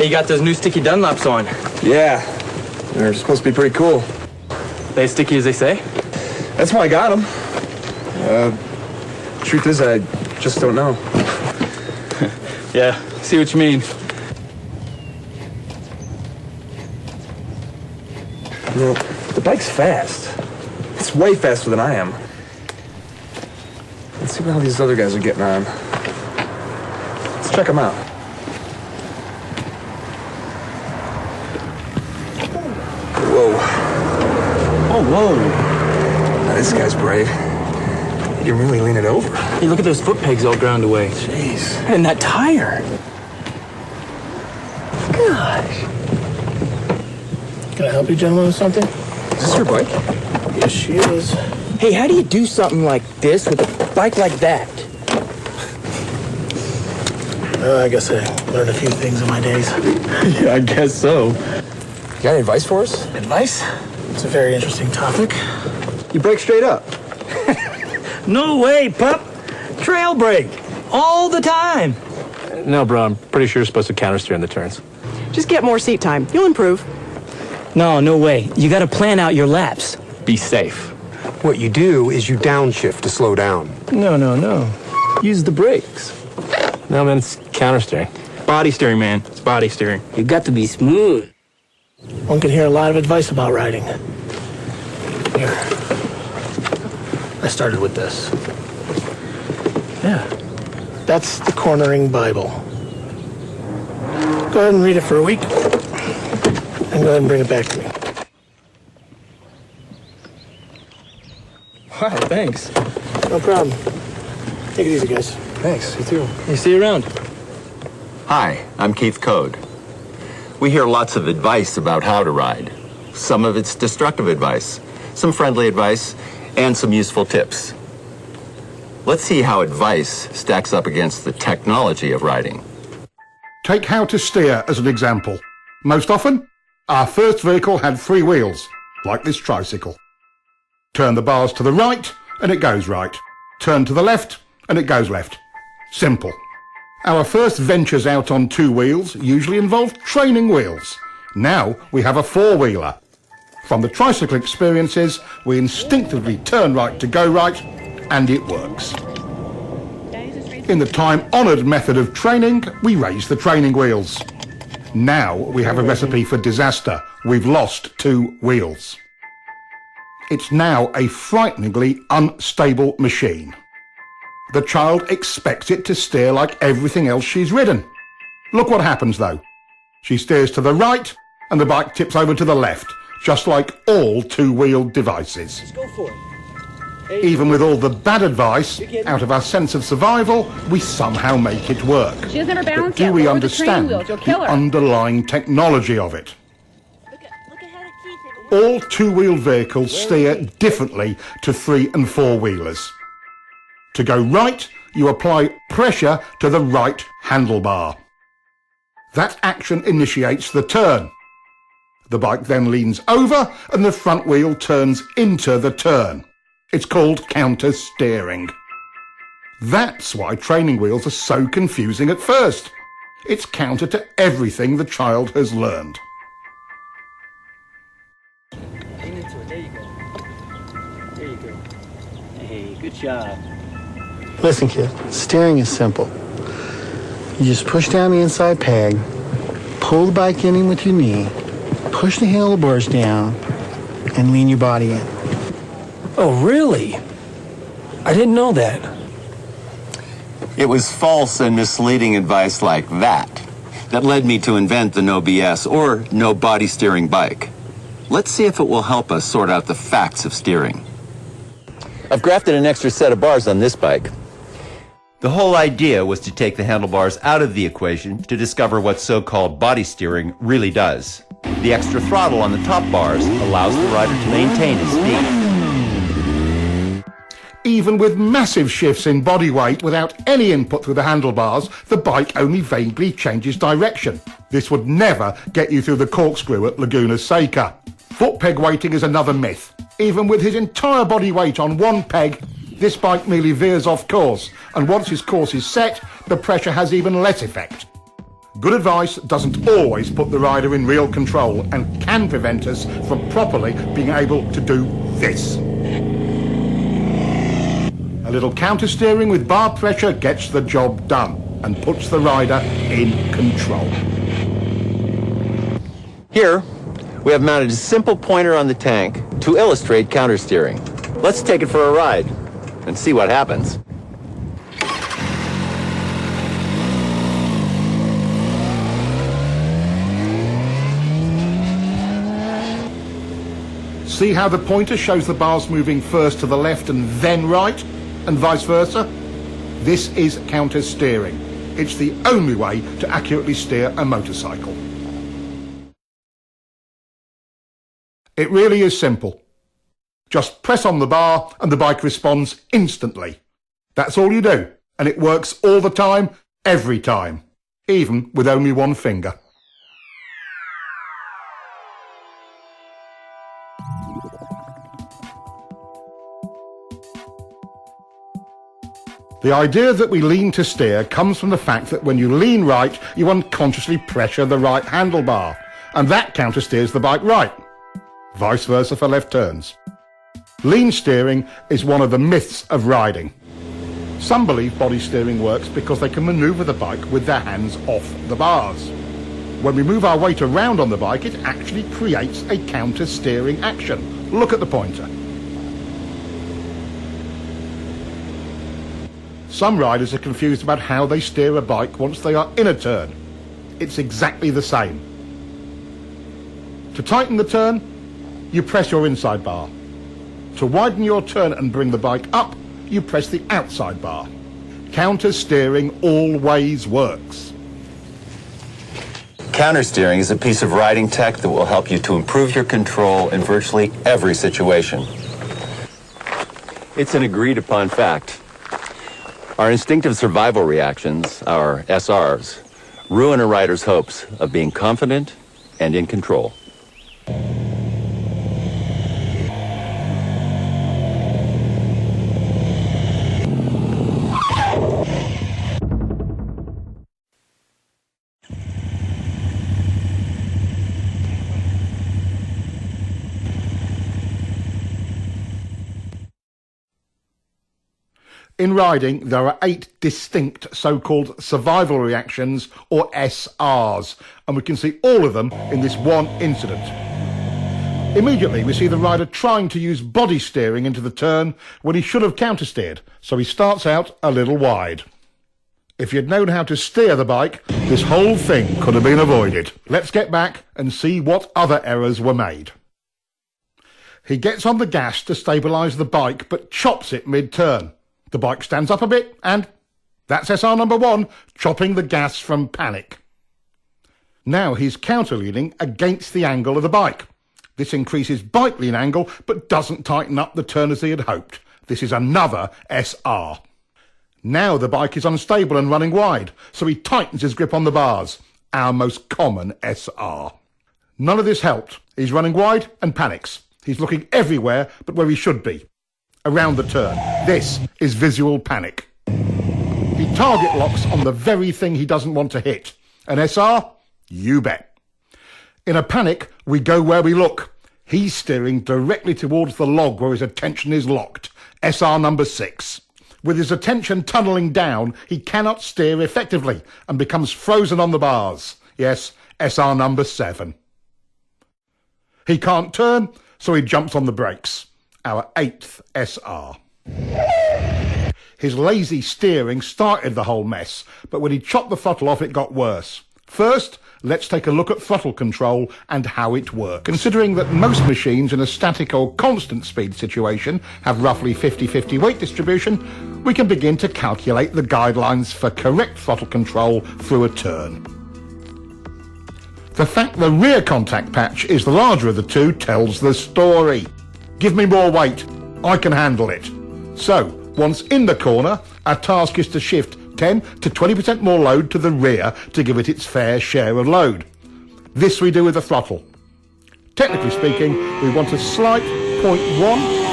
Hey, you got those new sticky Dunlops on. Yeah, they're supposed to be pretty cool. They as sticky as they say? That's why I got them. Truth is, I just don't know. Yeah, see what you mean. You know, the bike's fast. It's way faster than I am. Let's see how these other guys are getting on. Let's check them out. Whoa. Oh, whoa. Now, this guy's brave. He can really lean it over. Hey, look at those foot pegs all ground away. Jeez. And that tire. Gosh. Can I help you gentlemen with something? Is this your bike? Yes, she is. Hey, how do you do something like this with a bike like that? I guess I learned a few things in my days. Yeah, I guess so. You got any advice for us? Advice? It's a very interesting topic. You brake straight up. No way, pup. Trail brake. All the time. No, bro, I'm pretty sure you're supposed to countersteer in the turns. Just get more seat time. You'll improve. No way. You gotta plan out your laps. Be safe. What you do is you downshift to slow down. No. Use the brakes. No, man, it's countersteering. Body steering, man. It's body steering. You got to be smooth. One can hear a lot of advice about riding. Here. I started with this. Yeah. That's the Cornering Bible. Go ahead and read it for a week. And go ahead and bring it back to me. Wow, thanks. No problem. Take it easy, guys. Thanks, you too. You see you around. Hi, I'm Keith Code. We hear lots of advice about how to ride. Some of it's destructive advice, some friendly advice, and some useful tips. Let's see how advice stacks up against the technology of riding. Take how to steer as an example. Most often, our first vehicle had 3 wheels, like this tricycle. Turn the bars to the right, and it goes right. Turn to the left, and it goes left. Simple. Our first ventures out on 2 wheels usually involved training wheels. Now we have a 4-wheeler. From the tricycle experiences, we instinctively turn right to go right, and it works. In the time-honoured method of training, we raise the training wheels. Now we have a recipe for disaster. We've lost 2 wheels. It's now a frighteningly unstable machine. The child expects it to steer like everything else she's ridden. Look what happens though. She steers to the right and the bike tips over to the left, just like all 2-wheeled devices. Just go for it. Even with all the bad advice, out of our sense of survival, we somehow make it work. She has never But balanced do yet. we Lower the training understand wheels. You'll kill the her. underlying technology of it? All 2-wheeled vehicles steer differently to 3- and 4-wheelers. To go right, you apply pressure to the right handlebar. That action initiates the turn. The bike then leans over and the front wheel turns into the turn. It's called counter-steering. That's why training wheels are so confusing at first. It's counter to everything the child has learned. There you go. Hey, good job. Listen, kid, steering is simple. You just push down the inside peg, pull the bike in with your knee, push the handlebars down, and lean your body in. Oh, really? I didn't know that. It was false and misleading advice like that that led me to invent the no BS or no body steering bike. Let's see if it will help us sort out the facts of steering. I've grafted an extra set of bars on this bike. The whole idea was to take the handlebars out of the equation to discover what so-called body steering really does. The extra throttle on the top bars allows the rider to maintain his speed. Even with massive shifts in body weight without any input through the handlebars, the bike only vaguely changes direction. This would never get you through the corkscrew at Laguna Seca. Foot peg weighting is another myth. Even with his entire body weight on one peg, this bike merely veers off course, and once his course is set, the pressure has even less effect. good advice doesn't always put the rider in real control and can prevent us from properly being able to do this. A little counter-steering with bar pressure gets the job done and puts the rider in control. Here, we have mounted a simple pointer on the tank to illustrate countersteering. Let's take it for a ride and see what happens. See how the pointer shows the bars moving first to the left and then right, and vice versa? This is counter-steering. It's the only way to accurately steer a motorcycle. It really is simple. Just press on the bar and the bike responds instantly. That's all you do, and it works all the time, every time, even with only one finger. The idea that we lean to steer comes from the fact that when you lean right, you unconsciously pressure the right handlebar, and that counter-steers the bike right. Vice versa for left turns. Lean steering is one of the myths of riding. Some believe body steering works because they can maneuver the bike with their hands off the bars. When we move our weight around on the bike, it actually creates a counter-steering action. Look at the pointer. Some riders are confused about how they steer a bike once they are in a turn. It's exactly the same. To tighten the turn, you press your inside bar. To widen your turn and bring the bike up, you press the outside bar. Counter-steering always works. Countersteering is a piece of riding tech that will help you to improve your control in virtually every situation. It's an agreed-upon fact. Our instinctive survival reactions, our SRs, ruin a rider's hopes of being confident and in control. In riding, there are 8 distinct so-called survival reactions, or SRs, and we can see all of them in this one incident. Immediately, we see the rider trying to use body steering into the turn when he should have counter-steered, so he starts out a little wide. If you'd known how to steer the bike, this whole thing could have been avoided. Let's get back and see what other errors were made. He gets on the gas to stabilise the bike, but chops it mid-turn. The bike stands up a bit, and that's SR number 1, chopping the gas from panic. Now he's counter-leaning against the angle of the bike. This increases bike lean angle, but doesn't tighten up the turn as he had hoped. This is another SR. Now the bike is unstable and running wide, so he tightens his grip on the bars. Our most common SR. None of this helped. He's running wide and panics. He's looking everywhere but where he should be. Around the turn. This is visual panic. He target locks on the very thing he doesn't want to hit. An SR? You bet. In a panic, we go where we look. He's steering directly towards the log where his attention is locked. SR number 6. With his attention tunnelling down, he cannot steer effectively and becomes frozen on the bars. Yes, SR number 7. He can't turn, so he jumps on the brakes. Our 8th SR. His lazy steering started the whole mess, but when he chopped the throttle off, it got worse. First, let's take a look at throttle control and how it works. Considering that most machines in a static or constant speed situation have roughly 50-50 weight distribution, we can begin to calculate the guidelines for correct throttle control through a turn. The fact the rear contact patch is the larger of the two tells the story. Give me more weight, I can handle it. So, once in the corner, our task is to shift 10 to 20% more load to the rear to give it its fair share of load. This we do with the throttle. Technically speaking, we want a slight 0.1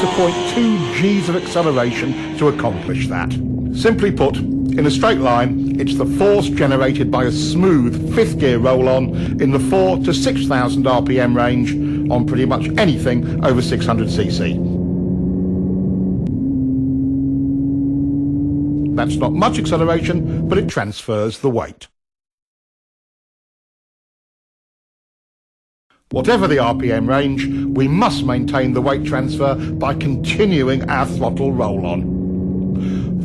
to 0.2 Gs of acceleration to accomplish that. Simply put, in a straight line, it's the force generated by a smooth fifth gear roll-on in the 4 to 6,000 RPM range on pretty much anything over 600cc. That's not much acceleration, but it transfers the weight. Whatever the RPM range, we must maintain the weight transfer by continuing our throttle roll-on.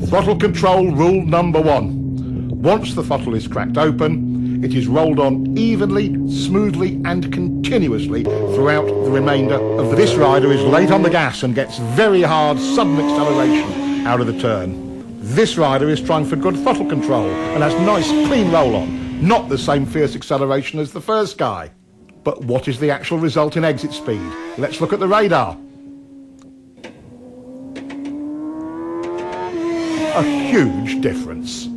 Throttle control rule number 1. Once the throttle is cracked open, it is rolled on evenly, smoothly and continuously throughout the remainder of the... This rider is late on the gas and gets very hard sudden acceleration out of the turn. This rider is trying for good throttle control and has nice clean roll-on, not the same fierce acceleration as the first guy. But what is the actual result in exit speed? Let's look at the radar. A huge difference.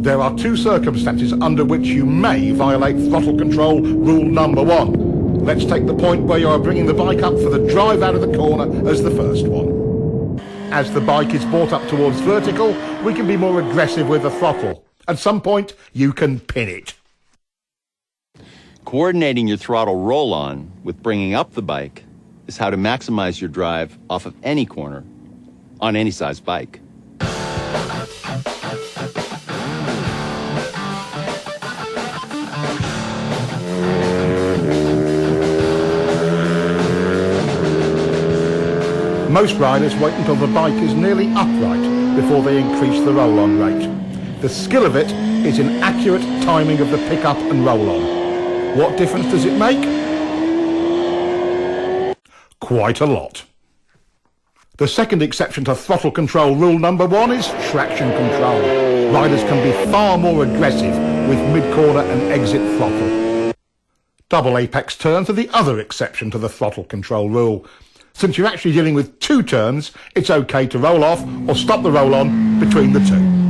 There are two circumstances under which you may violate throttle control rule number 1. Let's take the point where you are bringing the bike up for the drive out of the corner as the first one. As the bike is brought up towards vertical, we can be more aggressive with the throttle. At some point, you can pin it. Coordinating your throttle roll-on with bringing up the bike is how to maximize your drive off of any corner on any size bike. Most riders wait until the bike is nearly upright before they increase the roll-on rate. The skill of it is in accurate timing of the pick-up and roll-on. What difference does it make? Quite a lot. The second exception to throttle control rule number 1 is traction control. Riders can be far more aggressive with mid-corner and exit throttle. Double apex turns are the other exception to the throttle control rule. Since you're actually dealing with 2 turns, it's okay to roll off or stop the roll-on between the 2.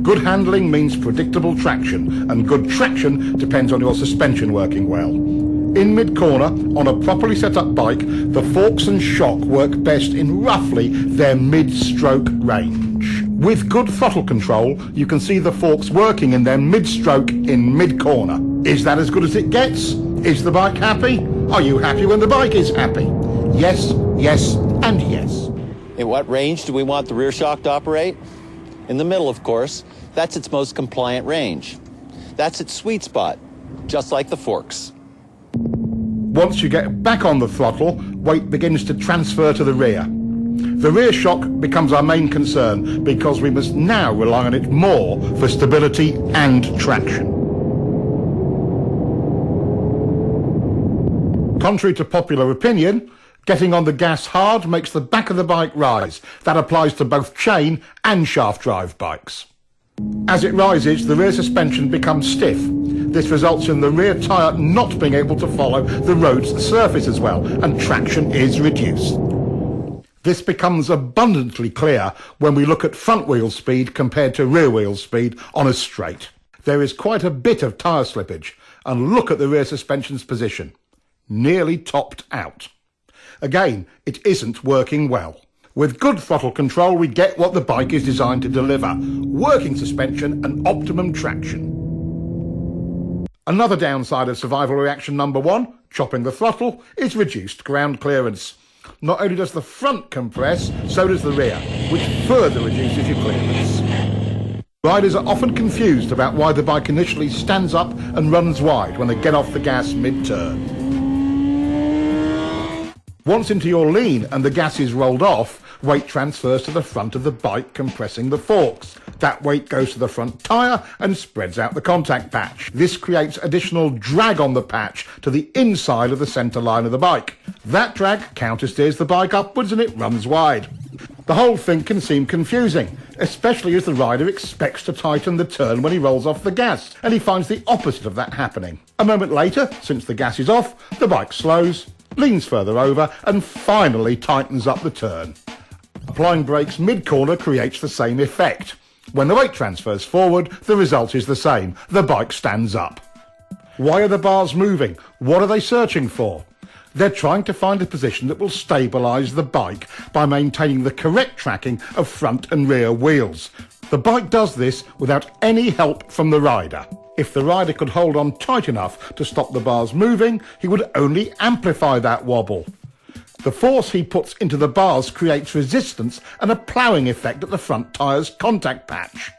Good handling means predictable traction, and good traction depends on your suspension working well. In mid-corner, on a properly set up bike, the forks and shock work best in roughly their mid-stroke range. With good throttle control, you can see the forks working in their mid-stroke in mid-corner. Is that as good as it gets? Is the bike happy? Are you happy when the bike is happy? Yes, yes, and yes. In what range do we want the rear shock to operate? In the middle, of course. That's its most compliant range. That's its sweet spot, just like the forks. Once you get back on the throttle, weight begins to transfer to the rear. The rear shock becomes our main concern because we must now rely on it more for stability and traction. Contrary to popular opinion, getting on the gas hard makes the back of the bike rise. That applies to both chain and shaft drive bikes. As it rises, the rear suspension becomes stiff. This results in the rear tyre not being able to follow the road's surface as well, and traction is reduced. This becomes abundantly clear when we look at front wheel speed compared to rear wheel speed on a straight. There is quite a bit of tyre slippage, and look at the rear suspension's position. Nearly topped out. Again, it isn't working well. With good throttle control, we get what the bike is designed to deliver: working suspension and optimum traction. Another downside of survival reaction number 1, chopping the throttle, is reduced ground clearance. Not only does the front compress, so does the rear, which further reduces your clearance. Riders are often confused about why the bike initially stands up and runs wide when they get off the gas mid-turn. Once into your lean and the gas is rolled off, weight transfers to the front of the bike, compressing the forks. That weight goes to the front tyre and spreads out the contact patch. This creates additional drag on the patch to the inside of the centre line of the bike. That drag countersteers the bike upwards and it runs wide. The whole thing can seem confusing, especially as the rider expects to tighten the turn when he rolls off the gas, and he finds the opposite of that happening. A moment later, since the gas is off, the bike slows, leans further over and finally tightens up the turn. Applying brakes mid-corner creates the same effect. When the weight transfers forward, the result is the same. The bike stands up. Why are the bars moving? What are they searching for? They're trying to find a position that will stabilise the bike by maintaining the correct tracking of front and rear wheels. The bike does this without any help from the rider. If the rider could hold on tight enough to stop the bars moving, he would only amplify that wobble. The force he puts into the bars creates resistance and a ploughing effect at the front tyre's contact patch.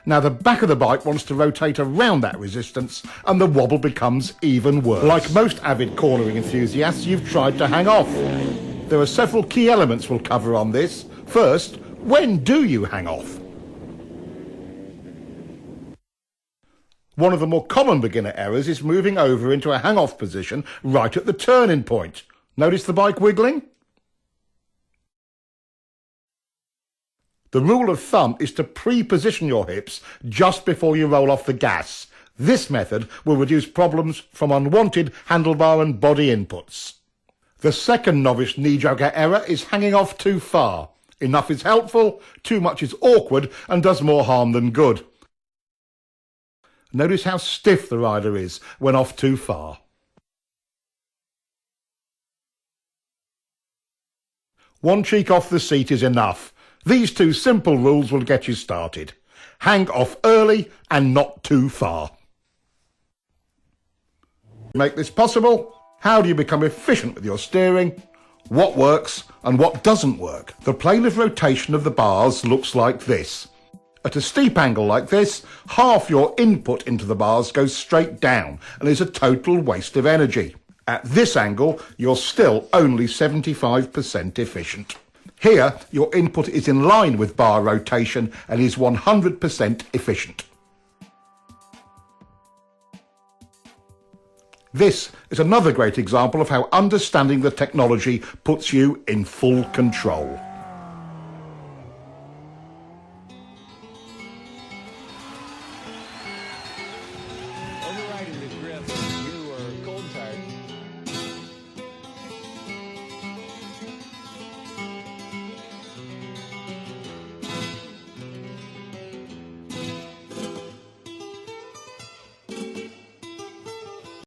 Now the back of the bike wants to rotate around that resistance and the wobble becomes even worse. Like most avid cornering enthusiasts, you've tried to hang off. There are several key elements we'll cover on this. First, when do you hang off? One of the more common beginner errors is moving over into a hang-off position right at the turning point. Notice the bike wiggling? The rule of thumb is to pre-position your hips just before you roll off the gas. This method will reduce problems from unwanted handlebar and body inputs. The second novice knee-jerker error is hanging off too far. Enough is helpful, too much is awkward and does more harm than good. Notice how stiff the rider is when off too far. One cheek off the seat is enough. These two simple rules will get you started. Hang off early and not too far. To make this possible, how do you become efficient with your steering? What works and what doesn't work? The plane of rotation of the bars looks like this. At a steep angle like this, half your input into the bars goes straight down and is a total waste of energy. At this angle, you're still only 75% efficient. Here, your input is in line with bar rotation and is 100% efficient. This is another great example of how understanding the technology puts you in full control.